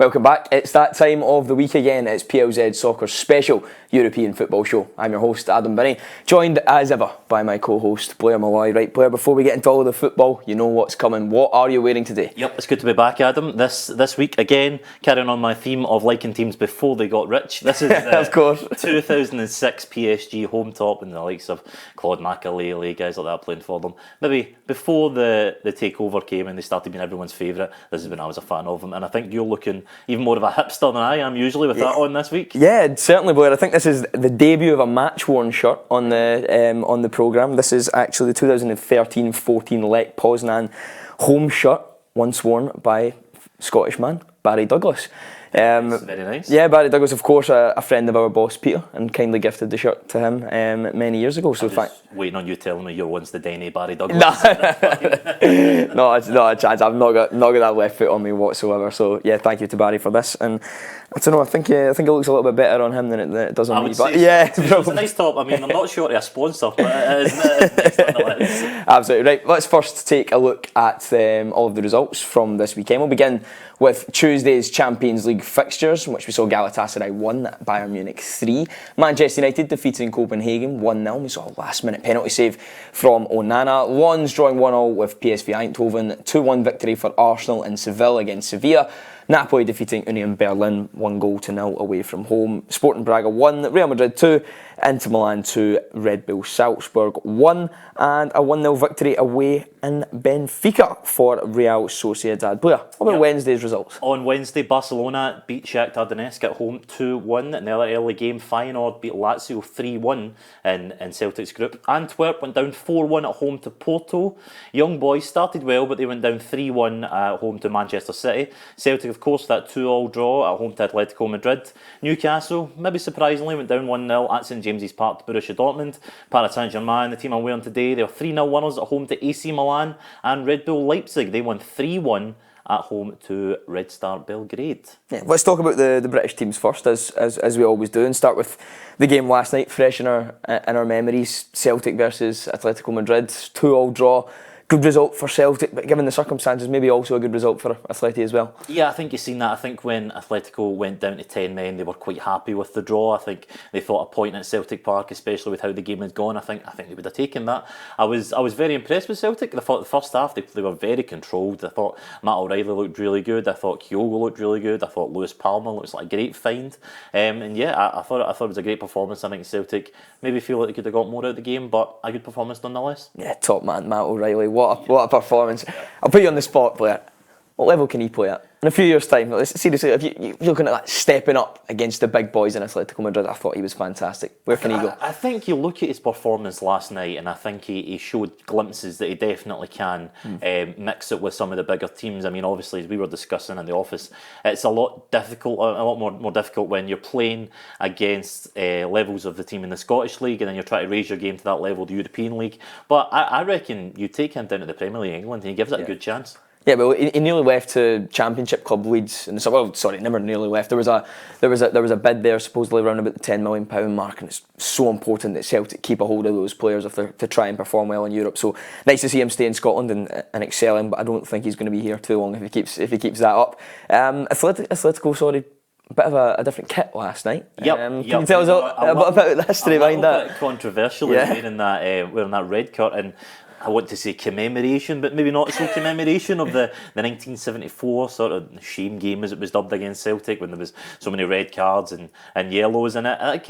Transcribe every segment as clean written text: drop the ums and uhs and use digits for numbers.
Welcome back. It's that time of the week again. It's PLZ Soccer's special European football show. I'm your host, Adam Binnie, joined as ever by my co-host, Blair Malloy. Right, Blair, before we get into all the football, you know what's coming. What are you wearing today? Yep, it's good to be back, Adam. This week, again, carrying on my theme of liking teams before they got rich. This is the of course. 2006 PSG home top and the likes of Claude Makelele, guys like that playing for them. Maybe before the takeover came and they started being everyone's favourite, this is when I was a fan of them. And I think you're looking even more of a hipster than I am usually with that on this week. Yeah, certainly, Blair. I think this is the debut of a match-worn shirt on the programme. This is actually the 2013-14 Lech Poznan home shirt, once worn by Scottish man Barry Douglas. Very nice. Yeah, Barry Douglas, of course, a friend of our boss Peter, and kindly gifted the shirt to him many years ago. So waiting on you telling me you're once the Denny Barry Douglas. Not a chance. I've not got that left foot on me whatsoever. So yeah, thank you to Barry for this. And I don't know. I think it looks a little bit better on him than it does on me. But yeah, it's a nice top. I mean, I'm not sure of a sponsor, but it is nice. Absolutely right. Let's first take a look at all of the results from this weekend. We'll begin with Tuesday's Champions League fixtures, in which we saw Galatasaray 1, Bayern Munich 3. Manchester United defeating Copenhagen 1-0. We saw a last-minute penalty save from Onana. Lens drawing 1-1 with PSV Eindhoven. 2-1 victory for Arsenal and Seville against Sevilla. Napoli defeating Union Berlin 1-0 away from home. Sporting Braga 1, Real Madrid 2, Inter Milan 2, Red Bull Salzburg 1, and a 1-0 victory away in Benfica for Real Sociedad. Blair, what about Wednesday's results? On Wednesday, Barcelona beat Shakhtar Donetsk at home 2-1. In the other early game, Feyenoord beat Lazio 3-1 in Celtic's group. Antwerp went down 4-1 at home to Porto. Young Boys started well, but they went down 3-1 at home to Manchester City. Celtic, of course, that 2-2 draw at home to Atletico Madrid. Newcastle, maybe surprisingly, went down 1-0 at St James's Park to Borussia Dortmund. Paris Saint-Germain, the team I'm wearing today, they were 3-0 winners at home to AC Milan. And Red Bull Leipzig, they won 3-1 at home to Red Star Belgrade. Yeah, let's talk about the British teams first, as we always do, and start with the game last night, fresh in our memories. Celtic versus Atletico Madrid, 2-2 draw. Good result for Celtic, but given the circumstances, maybe also a good result for Atleti as well. Yeah, I think you've seen that. I think when Atletico went down to 10 men, they were quite happy with the draw. I think they thought a point at Celtic Park, especially with how the game had gone, I think they would have taken that. I was very impressed with Celtic. I thought the first half they were very controlled. I thought Matt O'Reilly looked really good. I thought Kyogo looked really good. I thought Lewis Palmer looks like a great find. And yeah, I thought it was a great performance. I think Celtic maybe feel like they could have got more out of the game, but a good performance nonetheless. Yeah, top man, Matt O'Reilly. What a performance. I'll put you on the spot, Blair. What level can he play at? In a few years' time, seriously, if you're looking at that stepping up against the big boys in Atletico Madrid, I thought he was fantastic. Where can he go? I think you look at his performance last night, and I think he showed glimpses that he definitely can mix it with some of the bigger teams. I mean, obviously, as we were discussing in the office, it's a lot more difficult when you're playing against levels of the team in the Scottish League, and then you're trying to raise your game to that level of the European League. But I reckon you take him down to the Premier League England, and he gives it a good chance. Yeah, but he nearly left to Championship club Leeds in the summer. Well, sorry, never nearly left. There was a bid there, supposedly around about the £10 million mark, and it's so important that Celtic keep a hold of those players if they're to try and perform well in Europe. So nice to see him stay in Scotland and excelling, but I don't think he's going to be here too long if he keeps that up. Atletico, sorry. A bit of a different kit last night. Can you tell us a bit about the history behind that? A bit controversial wearing that red kit, and I want to say commemoration, but maybe not so commemoration of the 1974 sort of shame game, as it was dubbed, against Celtic, when there was so many red cards and yellows in it. It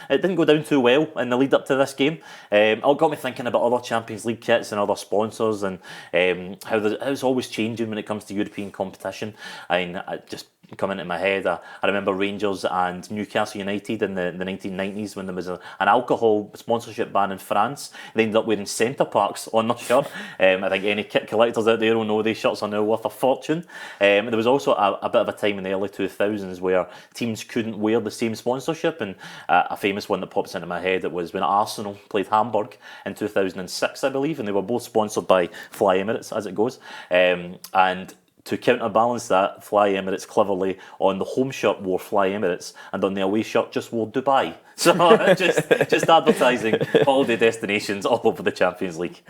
didn't go down too well in the lead up to this game. It got me thinking about other Champions League kits and other sponsors, and how it's always changing when it comes to European competition. I just coming into my head, I remember Rangers and Newcastle United in the 1990s when there was an alcohol sponsorship ban in France. They ended up wearing Centre Parks on their shirt. I think any kit collectors out there will know these shirts are now worth a fortune. There was also a bit of a time in the early 2000s where teams couldn't wear the same sponsorship, and a famous one that pops into my head, it was when Arsenal played Hamburg in 2006, I believe, and they were both sponsored by Fly Emirates, as it goes. And to counterbalance that, Fly Emirates cleverly on the home shirt wore Fly Emirates, and on the away shirt just wore Dubai. So just advertising holiday destinations all over the Champions League.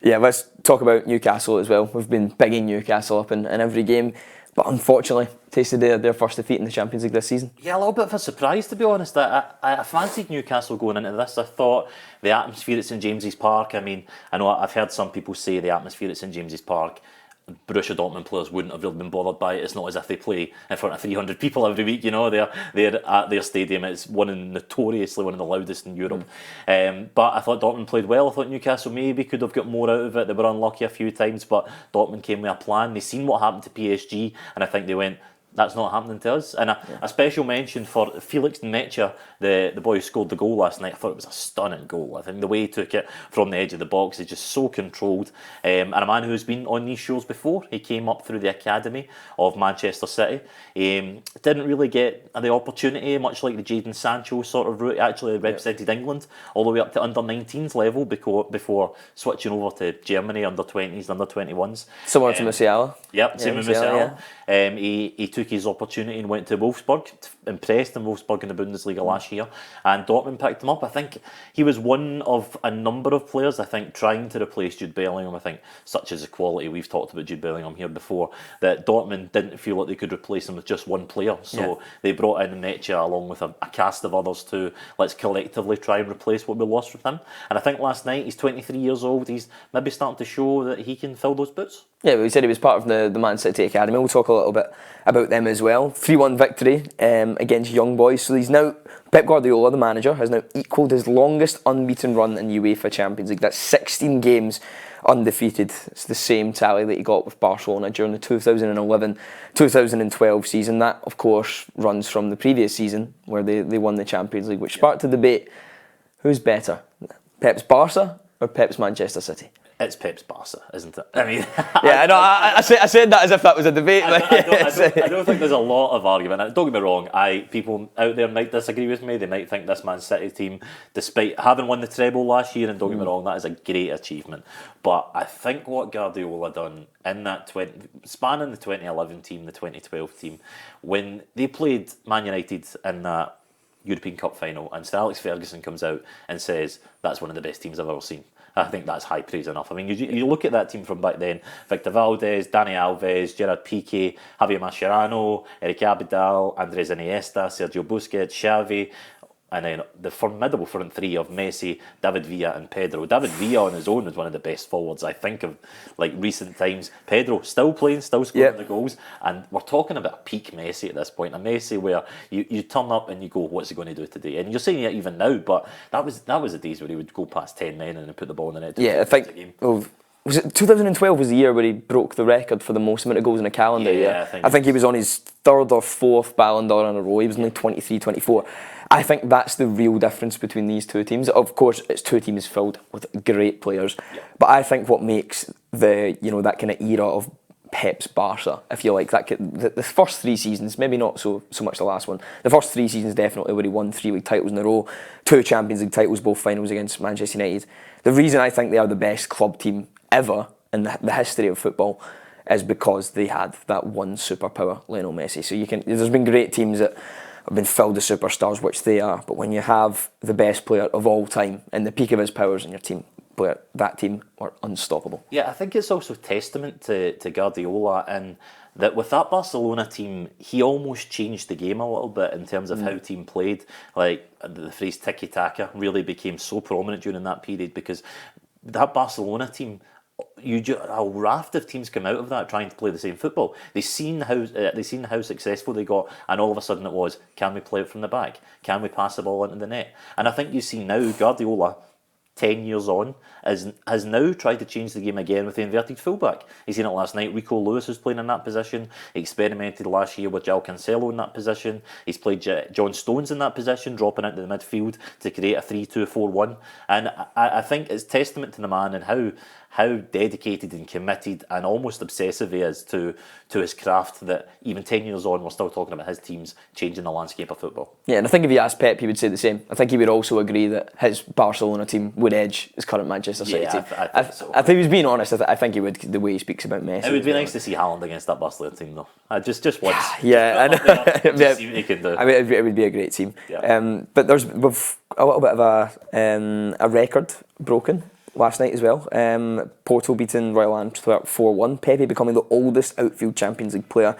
Yeah, let's talk about Newcastle as well. We've been bigging Newcastle up in every game. but unfortunately tasted their first defeat in the Champions League this season. Yeah, a little bit of a surprise, to be honest. I fancied Newcastle going into this. I thought the atmosphere at St James's Park, I mean, I know I've heard some people say the atmosphere at St James's Park, Borussia Dortmund players wouldn't have really been bothered by it. It's not as if they play in front of 300 people every week, you know. They're at their stadium. It's notoriously one of the loudest in Europe. But I thought Dortmund played well. I thought Newcastle maybe could have got more out of it. They were unlucky a few times, but Dortmund came with a plan. They seen what happened to PSG, and I think they went, that's not happening to us. And a special mention for Felix Nmecha, the boy who scored the goal last night. I thought it was a stunning goal. I think the way he took it from the edge of the box is just so controlled. And a man who's been on these shows before. He came up through the academy of Manchester City. Didn't really get the opportunity, much like the Jadon Sancho sort of route. Actually represented England all the way up to under-19s level before switching over to Germany, under-20s, under-21s. Similar to Musiala. Yep, same with Musiala. He took his opportunity and went to Wolfsburg, impressed in Wolfsburg in the Bundesliga last year, and Dortmund picked him up. I think he was one of a number of players, I think, trying to replace Jude Bellingham. I think, such as the quality, we've talked about Jude Bellingham here before, that Dortmund didn't feel like they could replace him with just one player. So they brought in Necha along with a cast of others to, let's collectively try and replace what we lost with him. And I think last night, he's 23 years old, he's maybe starting to show that he can fill those boots. Yeah, we said he was part of the Man City Academy. We'll talk a little bit about them as well. 3-1 victory against Young Boys. So he's now, Pep Guardiola, the manager, has now equalled his longest unbeaten run in UEFA Champions League. That's 16 games undefeated. It's the same tally that he got with Barcelona during the 2011-2012 season. That, of course, runs from the previous season where they won the Champions League, which sparked a debate. Who's better, Pep's Barca or Pep's Manchester City? It's Pep's Barca, isn't it? I mean, yeah, I know. I said that as if that was a debate. I don't think there's a lot of argument. Don't get me wrong. People out there might disagree with me. They might think this Man City team, despite having won the treble last year, and don't get me wrong, that is a great achievement. But I think what Guardiola done in that spanning the 2011 team, the 2012 team, when they played Man United in that European Cup final, and Sir Alex Ferguson comes out and says that's one of the best teams I've ever seen. I think that's high praise enough. I mean, you look at that team from back then: Victor Valdez, Dani Alves, Gerard Piqué, Javier Mascherano, Eric Abidal, Andres Iniesta, Sergio Busquets, Xavi, and then the formidable front three of Messi, David Villa and Pedro. David Villa on his own was one of the best forwards, I think, of like recent times. Pedro still playing, still scoring the goals, and we're talking about a peak Messi at this point. A Messi where you turn up and you go, what's he going to do today? And you're saying it even now, but that was the days where he would go past 10 men and put the ball in the net. Yeah, I think. Was it 2012 was the year where he broke the record for the most amount of goals in a calendar year? I think he was on his third or fourth Ballon d'Or in a row. He was only 23, 24. I think that's the real difference between these two teams. Of course, it's two teams filled with great players, but I think what makes that kind of era of Pep's Barca, if you like, the first 3 seasons, maybe not so much the last one. The first 3 seasons definitely where he won 3 league titles in a row, 2 Champions League titles, both finals against Manchester United. The reason I think they are the best club team ever in the history of football is because they had that one superpower, Lionel Messi. So there's been great teams that have been filled with superstars, which they are, but when you have the best player of all time in the peak of his powers in your team, that team are unstoppable. Yeah, I think it's also testament to Guardiola, and that with that Barcelona team, he almost changed the game a little bit in terms of how team played. Like the phrase tiki-taka really became so prominent during that period, because that Barcelona team, a raft of teams come out of that trying to play the same football. They seen how successful they got, and all of a sudden it was, can we play it from the back? Can we pass the ball into the net? And I think you see now Guardiola, 10 years on, has now tried to change the game again with the inverted fullback. He's seen it last night. Rico Lewis was playing in that position. He experimented last year with João Cancelo in that position. He's played John Stones in that position, dropping into the midfield to create a 3-2-4-1. And I think it's testament to the man and how dedicated and committed and almost obsessive he is to his craft, that even 10 years on, we're still talking about his teams changing the landscape of football. Yeah, and I think if you asked Pep, he would say the same. I think he would also agree that his Barcelona team would edge his current Manchester City team. I think so. If he was being honest, I think he would, the way he speaks about Messi. It would be nice to see Haaland against that Barcelona team, though. Just once. Yeah, I know. Just see what he can do. I mean, it would be a great team. Yeah. But we've a little bit of a record broken last night as well. Porto beating Royal Antwerp 4-1. Pepe becoming the oldest outfield Champions League player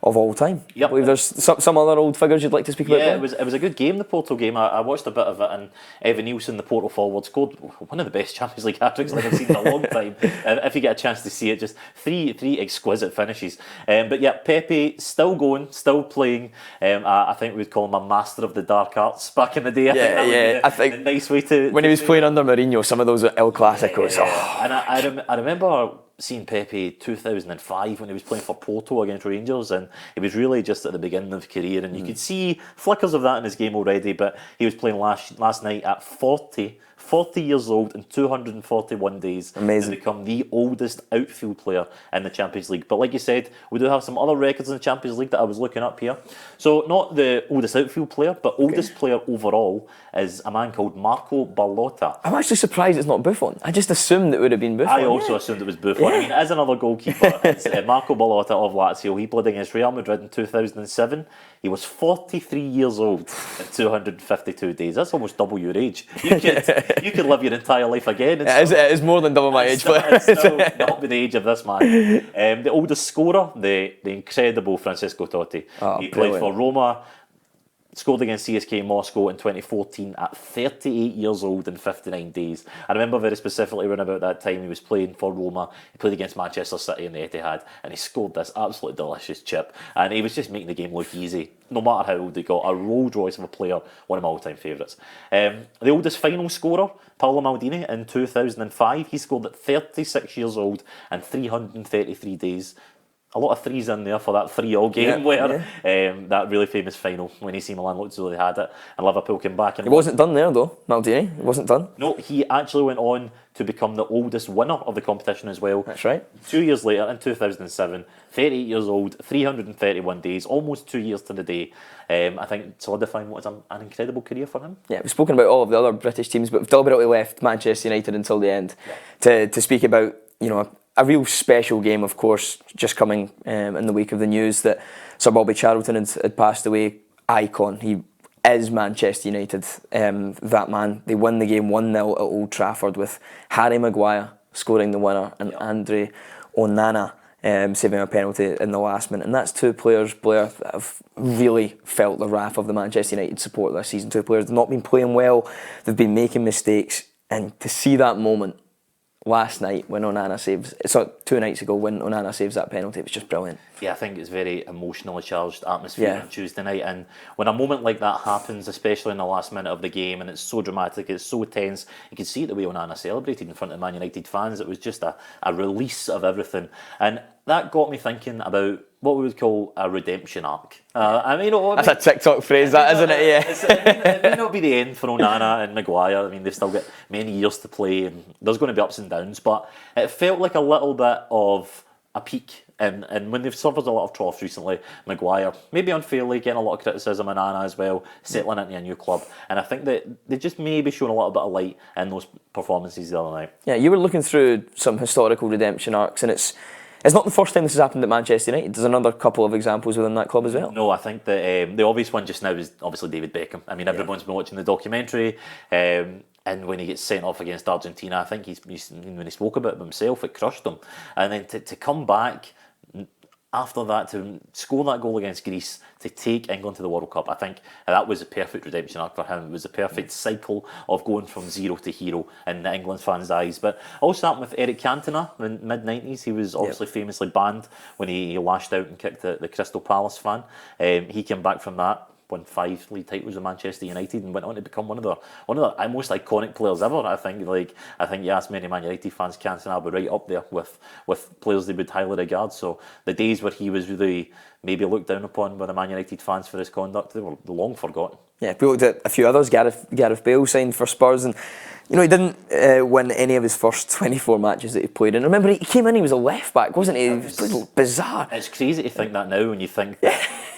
of all time. Yep. I believe there's some other old figures you'd like to speak about. Yeah, it was a good game, the Porto game. I watched a bit of it, and Evan Nielsen, the Porto forward, scored one of the best Champions League hat-tricks I've seen in a long time. If you get a chance to see it, just three exquisite finishes. But yeah, Pepe still going, still playing. I think we'd call him a master of the dark arts back in the day. I think the nice way to when he was playing under Mourinho, some of those El Clásicos. And I remember seeing Pepe 2005 when he was playing for Porto against Rangers, and he was really just at the beginning of his career, and you could see flickers of that in his game already, but he was playing last night at 40 years old in 241 days. Amazing. To become the oldest outfield player in the Champions League. But like you said, we do have some other records in the Champions League that I was looking up here. So not the oldest outfield player, but oldest player overall is a man called Marco Ballotta. I'm actually surprised it's not Buffon. I just assumed it would have been Buffon. I also assumed it was Buffon. I mean, as another goalkeeper, it's Marco Ballotta of Lazio. He played against Real Madrid in 2007. He was 43 years old in 252 days. That's almost double your age. You could live your entire life again. It is more than double my age. It's still not the age of this man. The oldest scorer, the incredible Francesco Totti. He played for Roma, scored against CSK Moscow in 2014 at 38 years old in 59 days. I remember very specifically when about that time he was playing for Roma. He played against Manchester City in the Etihad, and he scored this absolutely delicious chip. And he was just making the game look easy, no matter how old he got. A Rolls Royce of a player, one of my all-time favourites. The oldest final scorer, Paolo Maldini, in 2005. He scored at 36 years old and 333 days. A lot of threes in there for that 3-3 game that really famous final when AC Milan looked as though they had it and Liverpool came back. And it wasn't done there though, Maldini. It wasn't done. No, he actually went on to become the oldest winner of the competition as well. That's right. 2 years later, in 2007, 38 years old, 331 days, almost 2 years to the day. I think solidifying what is an incredible career for him. Yeah, we've spoken about all of the other British teams, but we've deliberately left Manchester United until the end to speak about, a real special game, of course, just coming in the wake of the news that Sir Bobby Charlton had passed away. Icon. He is Manchester United. That man. They win the game 1-0 at Old Trafford with Harry Maguire scoring the winner and Andre Onana saving a penalty in the last minute. And that's two players, Blair, that have really felt the wrath of the Manchester United support this season. Two players that have not been playing well. They've been making mistakes. And to see that moment last night when Onana saves, 2 nights ago when Onana saves that penalty, it was just brilliant. Yeah, I think it's very emotionally charged atmosphere on Tuesday night, and when a moment like that happens, especially in the last minute of the game, and it's so dramatic, it's so tense, you can see the way Onana celebrated in front of Man United fans. It was just a release of everything, and that got me thinking about what we would call a redemption arc. That's a TikTok phrase, that, isn't it? Yeah. It may not be the end for Onana and Maguire. I mean, they've still got many years to play, and there's going to be ups and downs, but it felt like a little bit of a peak. And when they've suffered a lot of troughs recently, Maguire, maybe unfairly, getting a lot of criticism, and Onana as well, settling into a new club. And I think that they just maybe shown a little bit of light in those performances the other night. Yeah, you were looking through some historical redemption arcs, and it's not the first time this has happened at Manchester United. There's another couple of examples within that club as well. No, I think that the obvious one just now is obviously David Beckham. I mean, everyone's been watching the documentary, and when he gets sent off against Argentina, I think when he spoke about it himself, it crushed him. And then to come back after that, to score that goal against Greece, to take England to the World Cup, I think that was a perfect redemption arc for him. It was a perfect cycle of going from zero to hero in the England fans' eyes. But also happened with Eric Cantona in the mid-90s. He was obviously famously banned when he lashed out and kicked the Crystal Palace fan. He came back from that, won 5 league titles with Manchester United, and went on to become one of the most iconic players ever. I think you ask many Man United fans, Cantona will be right up there with players they would highly regard. So the days where he was really maybe looked down upon by the Man United fans for his conduct, they were long forgotten. Yeah, we looked at a few others. Gareth Bale signed for Spurs, and he didn't win any of his first 24 matches that he played in. Remember, he came in, he was a left back, wasn't he? It was bizarre. It's crazy to think that now when you think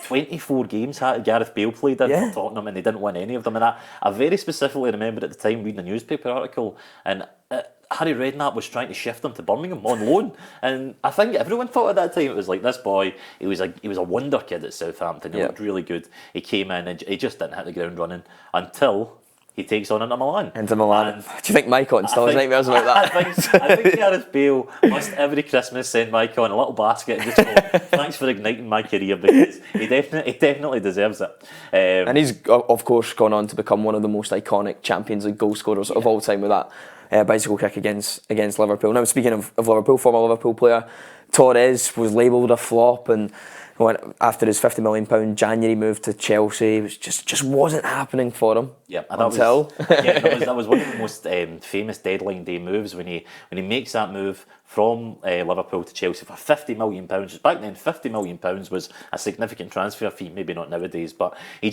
24 games Gareth Bale played in for Tottenham, and they didn't win any of them. And I very specifically remembered at the time reading a newspaper article, and Harry Redknapp was trying to shift him to Birmingham on loan, and I think everyone thought at that time it was like, this boy, he was a wonder kid at Southampton. He looked really good. He came in and he just didn't hit the ground running until he takes on Inter Milan. Inter Milan. And Do you think Maicon still has nightmares about that? I think Gareth Bale must every Christmas send Maicon a little basket and just go, thanks for igniting my career, because he definitely deserves it. And he's, of course, gone on to become one of the most iconic Champions League goal scorers of all time with that bicycle kick against Liverpool. Now, speaking of Liverpool, former Liverpool player Torres was labelled a flop, and after his £50 million January move to Chelsea, it was just wasn't happening for him. Yeah, until that was one of the most famous deadline day moves when he makes that move from Liverpool to Chelsea for £50 million. Back then, £50 million was a significant transfer fee. Maybe not nowadays, but he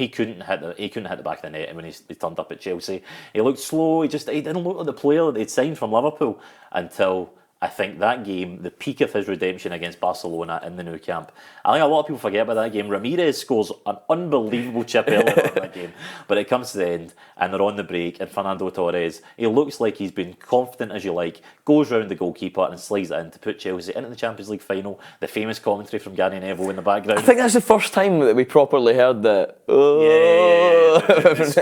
couldn't hit the back of the net. And when he turned up at Chelsea, he looked slow. He didn't look like the player that they'd signed from Liverpool until, I think, that game, the peak of his redemption against Barcelona in the Nou Camp. I think a lot of people forget about that game. Ramirez scores an unbelievable chip earlier in that game, but it comes to the end and they're on the break, and Fernando Torres, he looks like he's been confident as you like, goes round the goalkeeper and slides it in to put Chelsea into the Champions League final. The famous commentary from Gary Neville in the background. I think that's the first time that we properly heard that.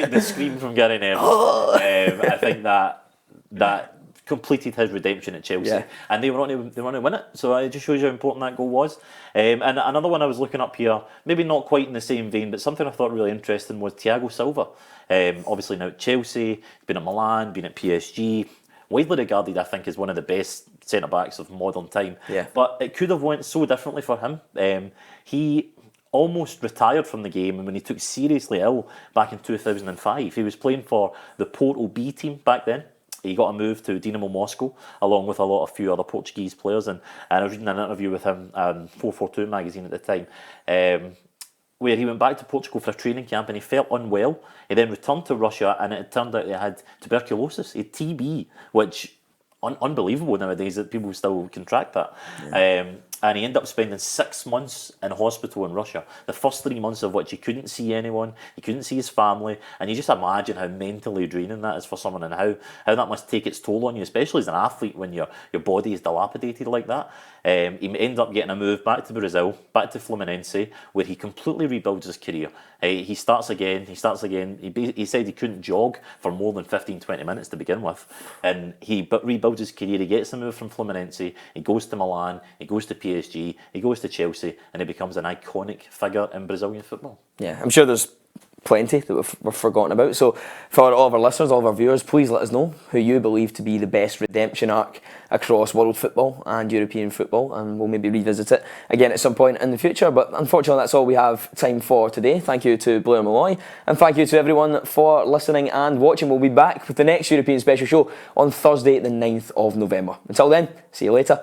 The scream from Gary Neville. I think that completed his redemption at Chelsea, and they were on to win it. So it just shows you how important that goal was. And another one I was looking up here, maybe not quite in the same vein, but something I thought really interesting was Thiago Silva. Obviously now at Chelsea, been at Milan, been at PSG. Widely regarded, I think, as one of the best centre backs of modern time. Yeah. But it could have went so differently for him. He almost retired from the game, and when he took seriously ill back in 2005, he was playing for the Porto B team back then. He got a move to Dinamo Moscow, along with a few other Portuguese players. And I was reading an interview with him, 442 magazine at the time, where he went back to Portugal for a training camp and he felt unwell. He then returned to Russia, and it turned out he had tuberculosis, he had TB, which unbelievable nowadays that people still contract that. Yeah. And he ended up spending 6 months in hospital in Russia. The first 3 months of which he couldn't see anyone, he couldn't see his family, and you just imagine how mentally draining that is for someone, and how that must take its toll on you, especially as an athlete when your body is dilapidated like that. He ended up getting a move back to Brazil, back to Fluminense, where he completely rebuilds his career. He starts again. He said he couldn't jog for more than 15-20 minutes to begin with, and he rebuilds his career. He gets the move from Fluminense, he goes to Milan, he goes to PSG, he goes to Chelsea, and he becomes an iconic figure in Brazilian football. Yeah, I'm sure there's plenty that we've forgotten about. So for all of our listeners, all of our viewers, please let us know who you believe to be the best redemption arc across world football and European football, and we'll maybe revisit it again at some point in the future. But unfortunately, that's all we have time for today. Thank you to Blair Malloy, and thank you to everyone for listening and watching. We'll be back with the next European special show on Thursday, the 9th of November. Until then, see you later.